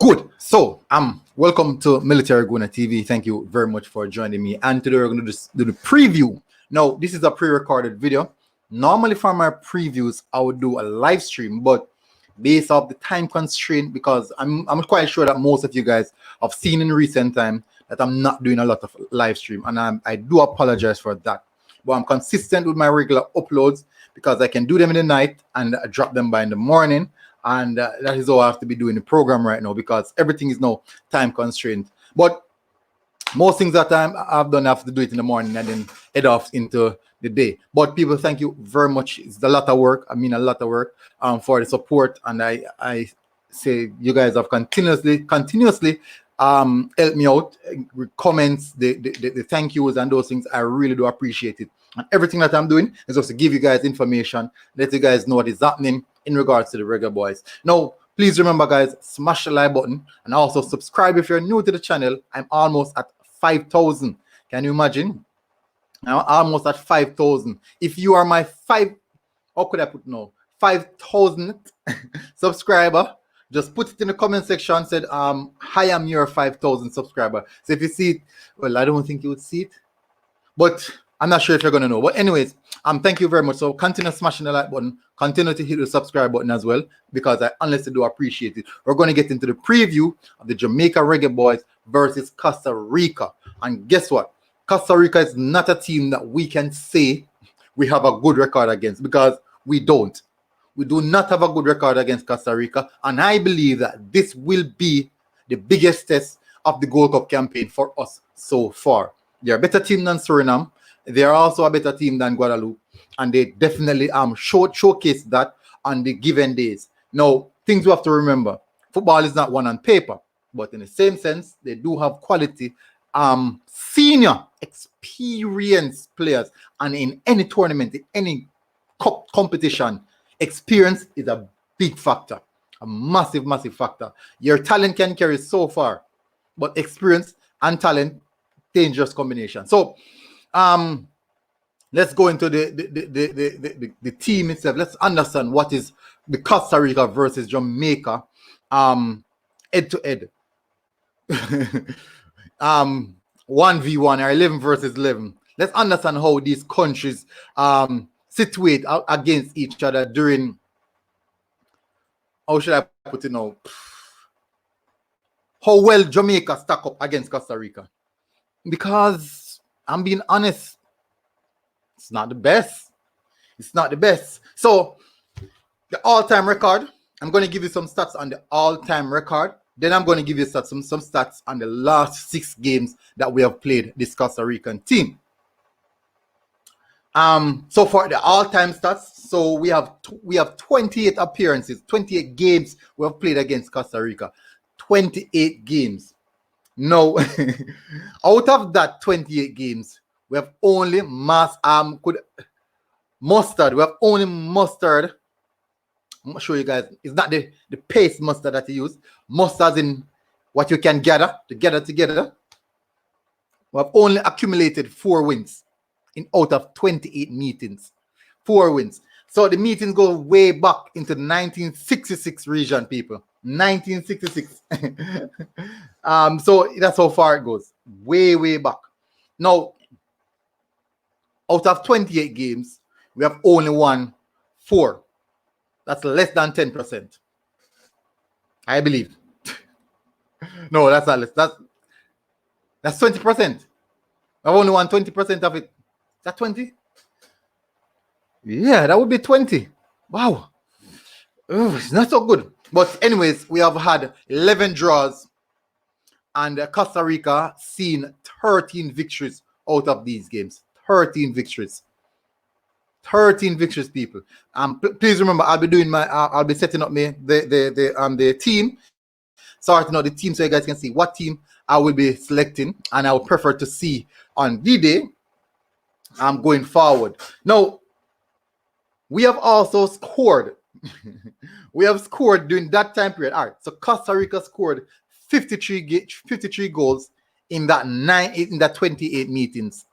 Good. So, welcome to Military Guna TV. Thank you very much for joining me. And today we're going to just do the preview. Now, this is a pre-recorded video. Normally for my previews, I would do a live stream, but based off the time constraint, because I'm quite sure that most of you guys have seen in recent time that I'm not doing a lot of live stream, and I do apologize for that. But I'm consistent with my regular uploads because I can do them in the night and drop them by in the morning. And that is how I have to be doing the program right now because everything is now time constrained. But most things that I've done, I have to do it in the morning and then head off into the day. But people, thank you very much. It's a lot of work. I mean, a lot of work for the support. And I say you guys have continuously helped me out with comments, the thank yous and those things. I really do appreciate it. And everything that I'm doing is just to give you guys information, let you guys know what is happening in regards to the Reggae Boyz. Now, please remember, guys, smash the like button and also subscribe if you're new to the channel. I'm almost at 5,000. Can you imagine? I'm almost at 5,000. If you are my 5,000th subscriber, just put it in the comment section. Said, hi, I'm your 5,000 subscriber. So if you see it, well, I don't think you would see it, but I'm not sure if you're gonna know. But anyways, thank you very much. So continue smashing the like button, continue to hit the subscribe button as well, because I honestly do appreciate it. We're going to get into the preview of the Jamaica Reggae Boyz versus Costa Rica. And guess what? Costa Rica is not a team that we can say we have a good record against, because we don't. We do not have a good record against Costa Rica. And I believe that this will be the biggest test of the Gold Cup campaign for us so far. They're a better team than Suriname. They are also a better team than Guadeloupe, and they definitely showcase that on the given days. Now, things we have to remember: football is not won on paper, but in the same sense, they do have quality, senior, experienced players, and in any tournament, in any competition, experience is a big factor, a massive, massive factor. Your talent can carry so far, but experience and talent, dangerous combination. So, let's go into the team itself. Let's understand what is the Costa Rica versus Jamaica head to head. 1v1 or 11 versus 11. Let's understand how these countries situate against each other during, how should I put it now? How well Jamaica stack up against Costa Rica. Because I'm being honest, it's not the best. It's not the best. So, the all-time record, I'm going to give you some stats on the all-time record. Then I'm going to give you some stats on the last 6 games that we have played this Costa Rican team. So for the all-time stats, so we have 28 appearances, 28 games we have played against Costa Rica. 28 games. No, out of that 28 games, we have only mustered. We have only mustered. I'm gonna show you guys. It's not the paste mustard that you use. Mustard in what you can gather together. We have only accumulated 4 wins in out of 28 meetings. 4 wins. So the meetings go way back into the 1966 region, people. 1966. So that's how far it goes. Way back. Now, out of 28 games, we have only won 4. That's less than 10%. I believe. No, that's not less. That's 20%. I've only won 20% of it. Is that 20? Yeah, that would be 20. Wow. Oh, it's not so good. But anyways, we have had 11 draws, and Costa Rica seen 13 victories out of these games. 13 victories. 13 victories, people. Please remember, I'll be doing I'll be setting up the team, sorting out the team so you guys can see what team I will be selecting, and I would prefer to see on D-Day. I'm going forward. Now, we have also scored. We have scored during that time period. All right, so Costa Rica scored 53 goals in that 28 meetings.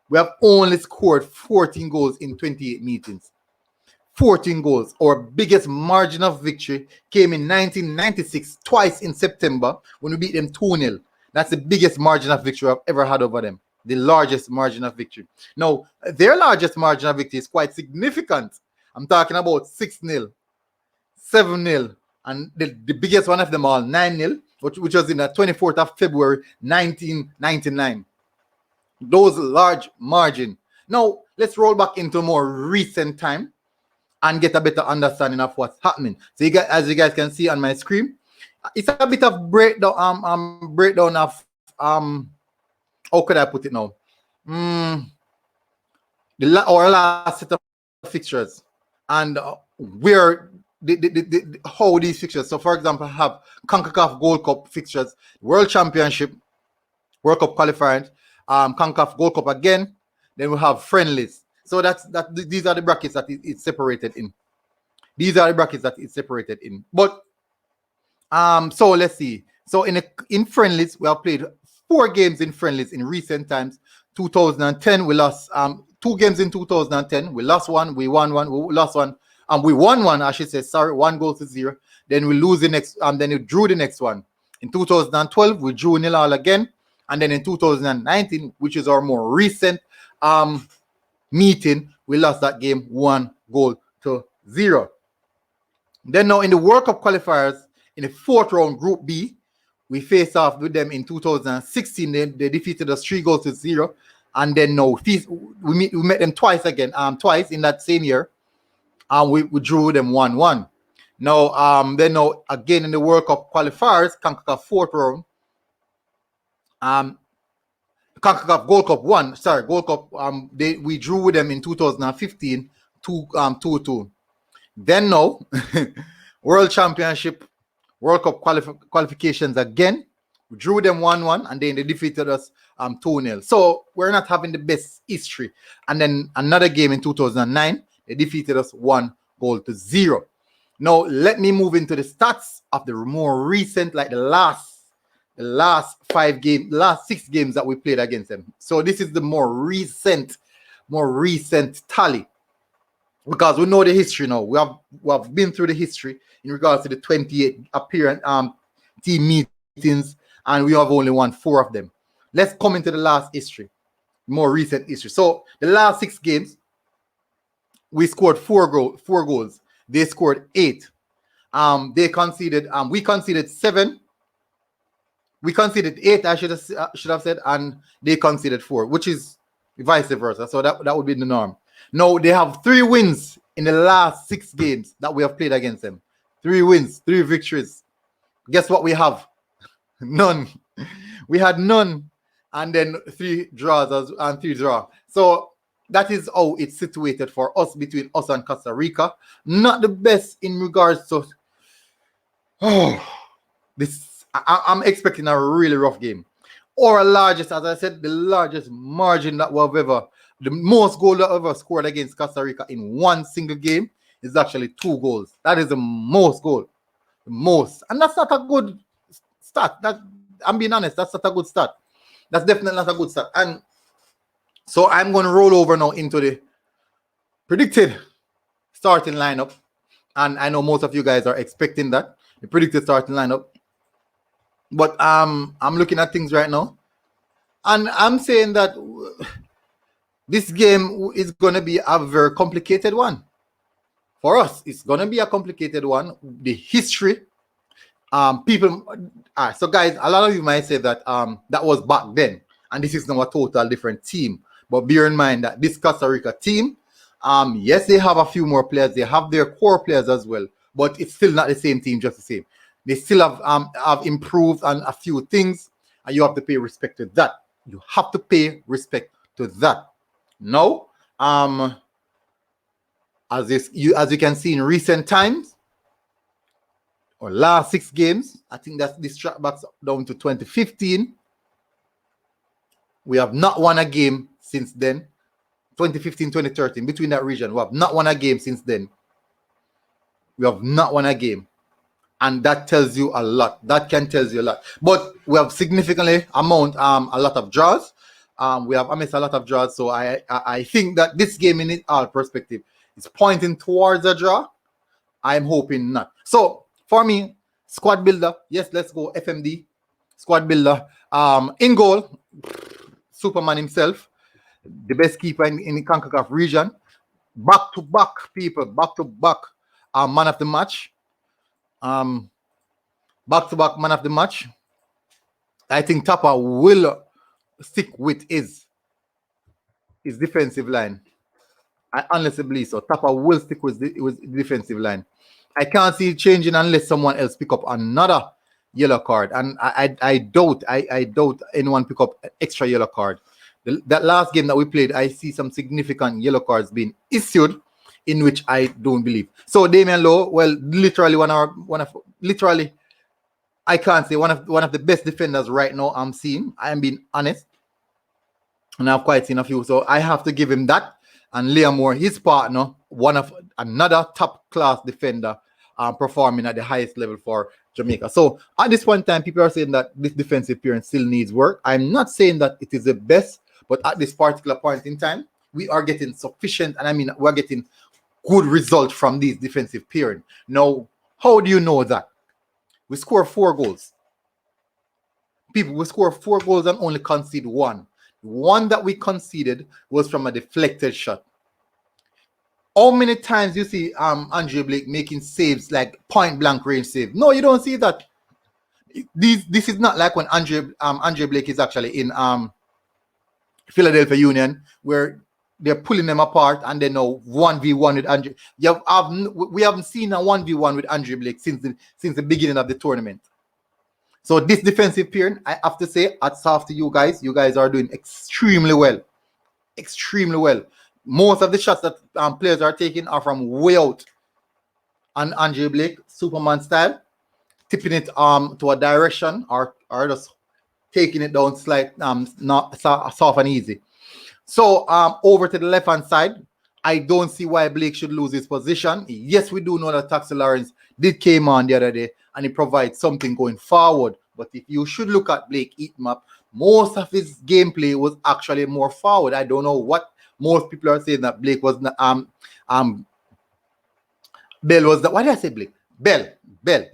We have only scored 14 goals in 28 meetings. 14 goals. Our biggest margin of victory came in 1996, twice in September, when we beat them 2-0. That's the biggest margin of victory I've ever had over them. The largest margin of victory. Now, their largest margin of victory is quite significant. I'm talking about 6-0, 7-0, and the biggest one of them all, 9-0, which was in the 24th of February, 1999. Those large margin. Now, let's roll back into more recent time and get a better understanding of what's happening. So you guys, as you guys can see on my screen, it's a bit of breakdown of how could I put it now? Our last set of fixtures and where how these fixtures. So, for example, I have CONCACAF Gold Cup fixtures, World Championship, World Cup qualifiers, CONCACAF Gold Cup again. Then we have friendlies. So these are the brackets that it's separated in. These are the brackets that it's separated in. But so let's see. So in friendlies, we have played 4 games in friendlies in recent times. 2010, we lost 2 games in 2010. We lost 1, we won 1, we lost 1. We won 1, I should say, 1-0. Then we lose the next, then we drew the next one. In 2012, we drew 0-0 again. And then in 2019, which is our more recent meeting, we lost that game 1-0. Then now in the World Cup qualifiers, in the 4th round, Group B, we faced off with them in 2016. They defeated us 3-0. And then now we met them twice again, twice in that same year. And we drew them 1-1. Now, then now again in the World Cup qualifiers, CONCACAF 4th round, CONCACAF Gold Cup Gold Cup, we drew with them in 2015, 2-2. Then now, World Championship, World Cup qualifications again, we drew them 1-1, and then they defeated us 2-0. So we're not having the best history. And then another game in 2009, they defeated us 1-0. Now let me move into the stats of the more recent, like the last 6 games that we played against them. So this is the more recent tally, because we know the history now. We have been through the history in regards to the 28 appearance team meetings, and we have only won 4 of them. Let's come into the last history, more recent history. So the last 6 games, we scored 4 goals. They scored 8. They conceded. We conceded 7. We conceded 8. I should have said, and they conceded 4, which is vice versa. So that would be the norm. Now they have 3 wins in the last 6 games that we have played against them. 3 wins, 3 victories. Guess what we have? None. We had none, and then 3 draws and 3 draws. So that is how it's situated for us, between us and Costa Rica. Not the best in regards to this. I'm expecting a really rough game. Or largest, as I said, the largest margin that we've ever, the most goal that we've ever scored against Costa Rica in one single game is actually 2 goals. That is the most goal. The most. And that's not a good stat. I'm being honest, that's not a good stat. That's definitely not a good stat. And so I'm going to roll over now into the predicted starting lineup. And I know most of you guys are expecting that, the predicted starting lineup. But I'm looking at things right now, and I'm saying that this game is going to be a very complicated one. For us, it's going to be a complicated one. The history, so guys, a lot of you might say that that was back then, and this is now a total different team. But bear in mind that this Costa Rica team, yes, they have a few more players. They have their core players as well, but it's still not the same team, just the same. They still have improved on a few things, and you have to pay respect to that. You have to pay respect to that. Now, as you can see in recent times, or last 6 games, I think that's this track back down to 2015. We have not won a game since then. 2015, 2013, between that region, we have not won a game since then. We have not won a game. And that tells you a lot. That can tell you a lot. But we have significantly a lot of draws. We have missed a lot of draws. So I think that this game, in all perspective, It's pointing towards a draw. I'm hoping not. So for me, squad builder. Yes, let's go FMD. Squad builder. In goal, Superman himself, the best keeper in the CONCACAF region. Back to back, people. Back to back. Man of the match. Back to back man of the match. I think Tapa will stick with his defensive line. I honestly believe so. Tapa will stick with the defensive line. I can't see it changing unless someone else pick up another yellow card. And I doubt anyone pick up an extra yellow card. That last game that we played, I see some significant yellow cards being issued, in which I don't believe. So Damian Lowe, well, literally I can't say one of the best defenders right now I'm seeing. I am being honest. And I've quite seen a few. So I have to give him that. And Liam Moore, his partner, another top class defender, performing at the highest level for Jamaica. So at this point in time, people are saying that this defensive appearance still needs work. I'm not saying that it is the best, but at this particular point in time, we are getting sufficient, and I mean we're getting good results from these defensive pairing. Now, how do you know that? We score 4 goals. People, we score 4 goals and only concede 1. One that we conceded was from a deflected shot. How many times you see Andre Blake making saves, like point blank range save? No, you don't see that. This is not like when Andre Blake is actually in Philadelphia Union, where they're pulling them apart and they know 1v1 with Andre. We haven't seen a 1v1 with Andre Blake since the beginning of the tournament. So this defensive pairing, I have to say, hats off to you guys. You guys are doing extremely well. Extremely well. Most of the shots that players are taking are from way out. And Andre Blake, Superman style, tipping it to a direction or just taking it down slight, not soft and easy. So over to the left-hand side, I don't see why Blake should lose his position. Yes, we do know that Taxi Lawrence came on the other day and he provides something going forward. But if you should look at Blake Eatmap, most of his gameplay was actually more forward. I don't know what most people are saying that Blake was Bell was that. Why did I say Blake? Bell. Bell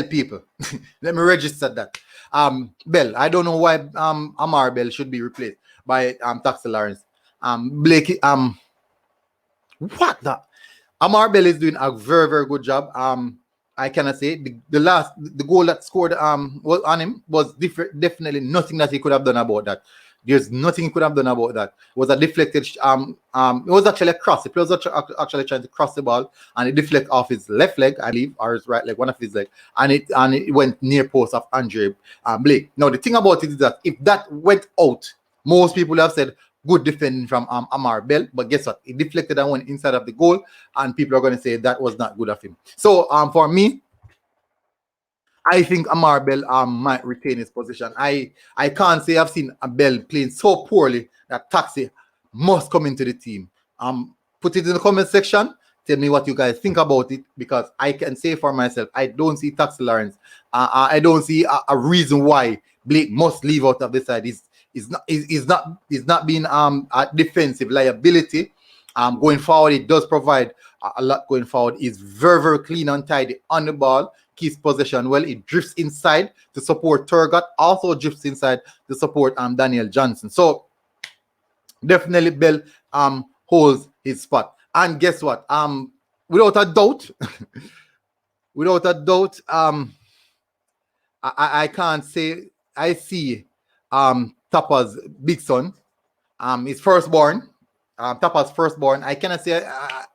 people. Let me register that. Bell. I don't know why Amar Bell should be replaced by Taxi Lawrence. Blake what the Amar Bell is doing a very, very good job. I cannot say the goal that scored was on him was definitely nothing that he could have done about that. There's nothing he could have done about that. It was a deflected it was actually a cross. The player was actually trying to cross the ball and it deflected off his left leg, I believe, or his right leg, one of his legs, and it went near post of Andre Blake. Now the thing about it is that if that went out, most people have said good defending from Amar Bell, but guess what? It deflected and went inside of the goal, and people are going to say that was not good of him. So for me, I think Amar Bell might retain his position. I can't say I've seen a Bell playing so poorly that Taxi must come into the team. Put it in the comment section. Tell me what you guys think about it, because I can say for myself, I don't see Taxi Lawrence. I don't see a reason why Blake must leave out of the side. He's not being a defensive liability. Going forward, it does provide a lot going forward. He's very, very clean and tidy on the ball. Keeps possession well. He drifts inside to support Turgot. Also drifts inside to support Daniel Johnson. So definitely Bell holds his spot. And guess what? Without a doubt, I can't say I see Tapa's big son, his firstborn, Tapa's firstborn. I cannot say I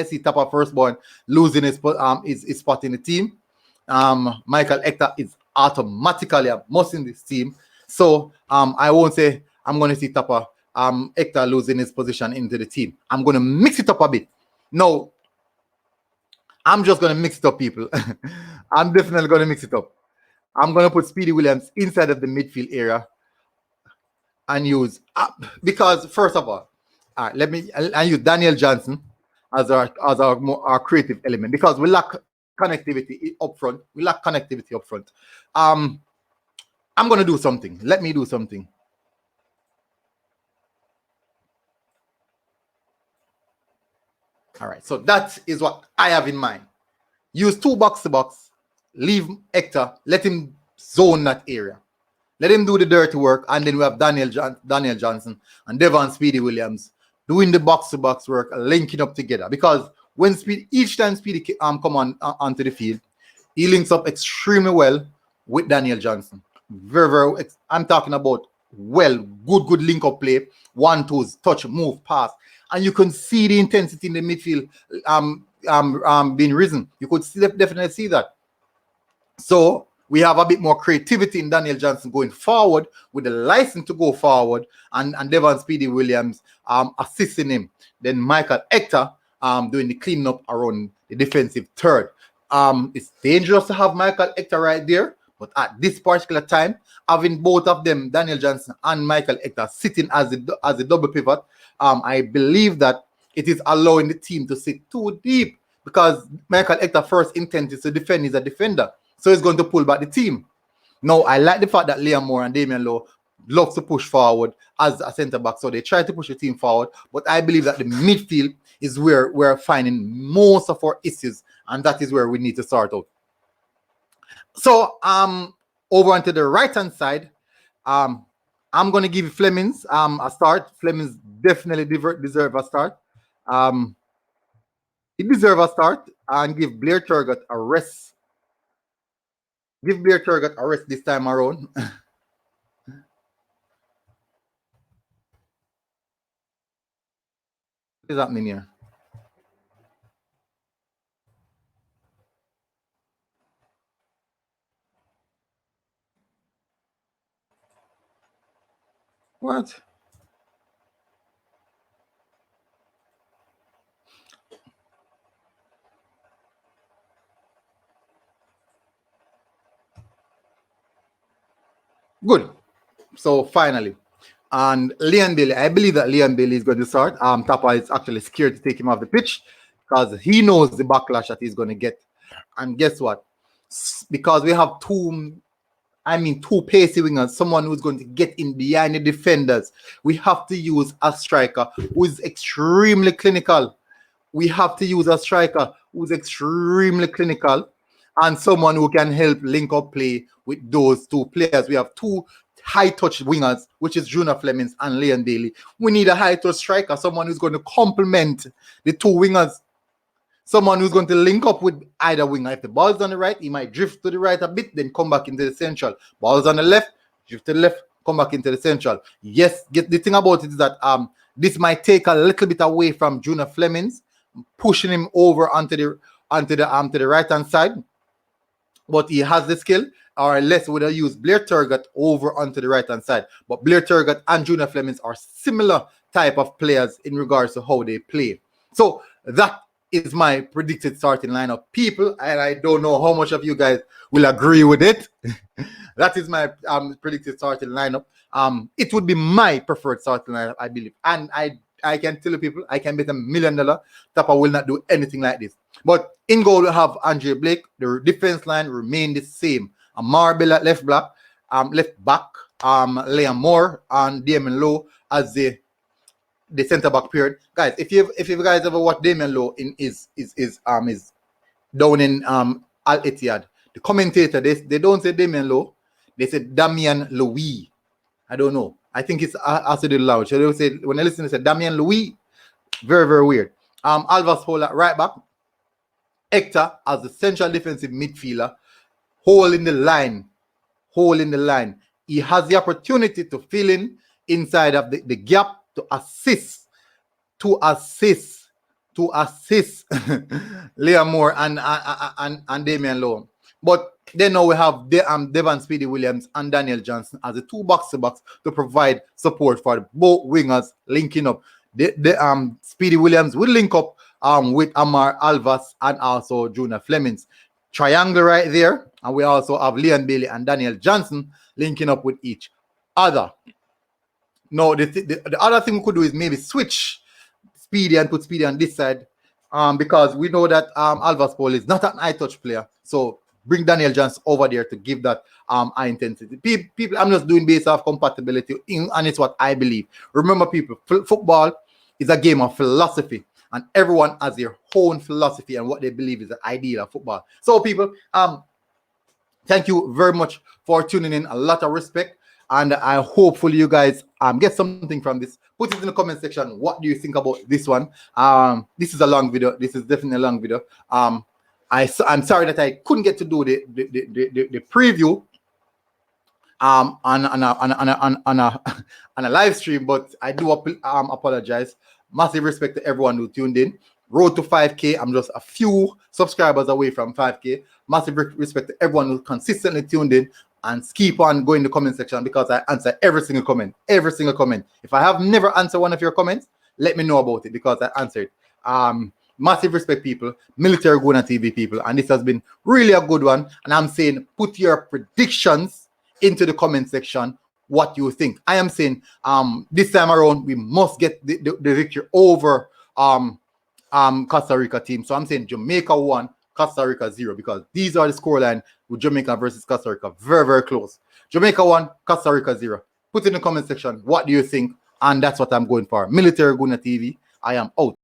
see Tapa firstborn losing his spot in the team. Michael Hector is automatically a must in this team. So I won't say I'm going to see Tapa Hector losing his position into the team. I'm going to mix it up a bit. No, I'm just going to mix it up, people. I'm definitely going to mix it up. I'm going to put Speedy Williams inside of the midfield area and use because first of all, let me use Daniel Johnson as our creative element, because we lack connectivity up front. I'm going to do something. Let me do something. All right, so that is what I have in mind. Use 2 box to box, leave Hector, let him zone that area. Let him do the dirty work, and then we have Daniel Johnson and Devon Speedy Williams doing the box to box work, linking up together. Because when each time Speedy come onto the field, he links up extremely well with Daniel Johnson. Very, I'm talking about good link up play, 1-2s, touch, move, pass, and you can see the intensity in the midfield being risen. You could definitely see that. So we have a bit more creativity in Daniel Johnson going forward with the license to go forward, and Devon Speedy Williams assisting him. Then Michael Hector doing the cleaning up around the defensive third. It's dangerous to have Michael Hector right there, but at this particular time, having both of them, Daniel Johnson and Michael Hector, sitting as a double pivot, I believe that it is allowing the team to sit too deep, because Michael Hector's first intent is to defend. He's a defender, so he's going to pull back the team. Now, I like the fact that Liam Moore and Damian Lowe love to push forward as a centre back, so they try to push the team forward, but I believe that the midfield is where we're finding most of our issues, and that is where we need to sort out. So over onto the right hand side, I'm going to give Flemings a start. Flemings definitely deserve a start. He deserves a start, and give Blair Turgott a rest. Give Blair Turgott a rest this time around. What is happening here? What? Good. So finally, and Leon Bailey, I believe that Leon Bailey is going to start. Tapa is actually scared to take him off the pitch because he knows the backlash that he's going to get. And guess what? Because we have two pacey wingers, someone who's going to get in behind the defenders, we have to use a striker who is extremely clinical. We have to use a striker who's extremely clinical and someone who can help link up play with those two players. We have two high-touch wingers, which is Junior Flemings and Leon Bailey. We need a high-touch striker, someone who's going to complement the two wingers. Someone who's going to link up with either winger. If the ball's on the right, he might drift to the right a bit, then come back into the central. Ball's on the left, drift to the left, come back into the central. Yes, the thing about it is that this might take a little bit away from Junior Flemings, pushing him over onto the right hand side. But he has the skill, or less would have used Blair Turgott over onto the right hand side. But Blair Turgott and Junior Flemings are similar type of players in regards to how they play. So that is my predicted starting lineup, people, and I don't know how much of you guys will agree with it. That is my predicted starting lineup. It would be my preferred starting lineup, I believe, and I can tell you people, I can bet $1 million Tapa will not do anything like this. But in goal we have Andre Blake. The defense line remain the same. Amar Bell at left back, Liam Moore and Damian Lowe as the centre back period. Guys, if you guys ever watch Damian Lowe in is down in Al Ittihad, the commentator they don't say Damian Lowe, they say Damian Louis. I don't know. I think it's also the loud. So they will say when they listen, they say Damian Louis. Very, very weird. Alvas Hall at right back. Hector as the central defensive midfielder, hole in the line. He has the opportunity to fill in inside of the gap to assist Liam Moore and Damian Lowe. But then now we have Devon Speedy Williams and Daniel Johnson as the two box-to-box to provide support for both wingers linking up. The Speedy Williams will link up with Amar Alvas and also Junior Flemings. Triangle right there. And we also have Leon Bailey and Daniel Johnson linking up with each other. Now, the other thing we could do is maybe switch Speedy and put Speedy on this side because we know that Alvas Paul is not an high-touch player. So bring Daniel Johnson over there to give that high intensity. People, I'm just doing based off compatibility, and it's what I believe. Remember, people, football is a game of philosophy. and everyone has their own philosophy and what they believe is the ideal of football. So people, thank you very much for tuning in. A lot of respect, and I hopefully you guys get something from this. Put it in the comment section. What do you think about this one? This is a long video. This is definitely a long video. I'm sorry that I couldn't get to do the preview on a live stream, but I do apologize. Massive respect to everyone who tuned in. Road to 5K. I'm just a few subscribers away from 5K. Massive respect to everyone who consistently tuned in, and keep on going in the comment section because I answer every single comment. Every single comment. If I have never answered one of your comments, let me know about it because I answered. Massive respect, people. Military Guna TV people, and this has been really a good one. And I'm saying, put your predictions into the comment section. What you think? I am saying, this time around we must get the victory over Costa Rica team. So I'm saying Jamaica 1, Costa Rica 0, because these are the scoreline with Jamaica versus Costa Rica. Very, very close. Jamaica 1, Costa Rica 0. Put in the comment section what do you think, and that's what I'm going for. Military Guna TV. I am out.